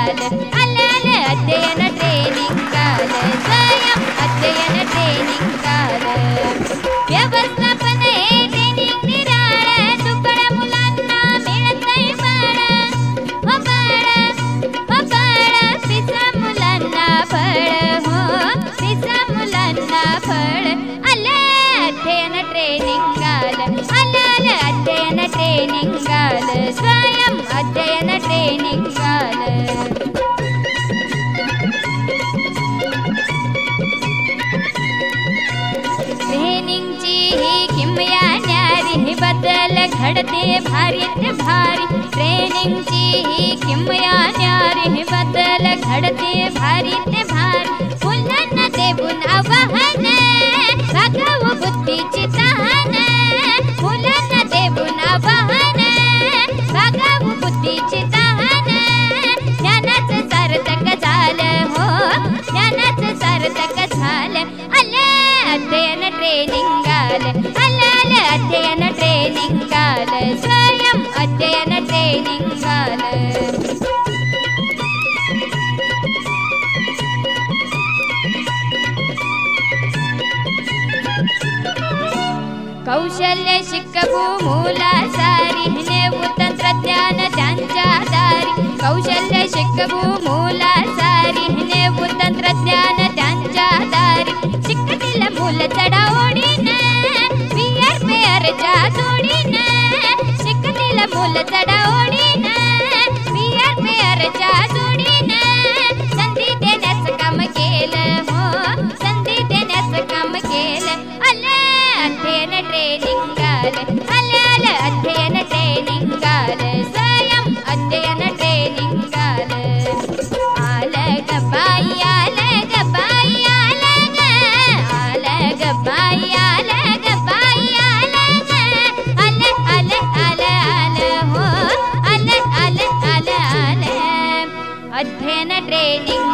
आल आल अध्ययन ट्रेनिंग आल स्वयं अध्ययन ट्रेनिंग आल व्यवस्थापन हे ट्रेनिंग निराळ तुकड मुलांना मिळतंय फळ पिसा मुलांना फळ हो पिसा मुलांना फळ आल अध्ययन ट्रेनिंग आल आल अध्ययन ट्रेनिंग आल स्वयं अध्ययन ट्रेनिंग आल ट्रेनिंगची ही किमया न्यारी बदल घडते भारीत भारी ट्रेनिंगची ही किमया न्यारी बदल घडते भारीत भारी मुलांना देऊन आवाहन भागवू बुद्धीची तहान मुलांना देऊन आवाहन भागवू बुद्धीची तहान ज्ञानाचं सार्थक झालं हो ज्ञानाचं सार्थक झालं आलं अध्ययन ट्रेनिंग आल आल अध्ययन ट्रेनिंग आल स्वयं अध्ययन ट्रेनिंग आल कौशल्य शिकवू मुला सारी नेऊ तंत्रज्ञान त्यांच्या दारी कौशल्य शिकवू मुला सारी नेऊ तंत्रज्ञान त्यांच्या दारी शिकतील मुल चढाओढीन पियर पेयरच्या जोडीन शिकतील मुल चढाओढीन पियर पेयरच्या जोडीन संधी देण्याचं काम केलं हो संधी देण्याचं काम केलं आलं अध्ययन ट्रेनिंग आल आल अध्ययन ट्रेनिंग आल स्वयं अध्ययन ट्रेनिंग आल आल ग बाई आल ग बाई आल ग बाई आल ग बाई आल आल आल आल हो आल आल आल आल अध्ययन ट्रेनिंग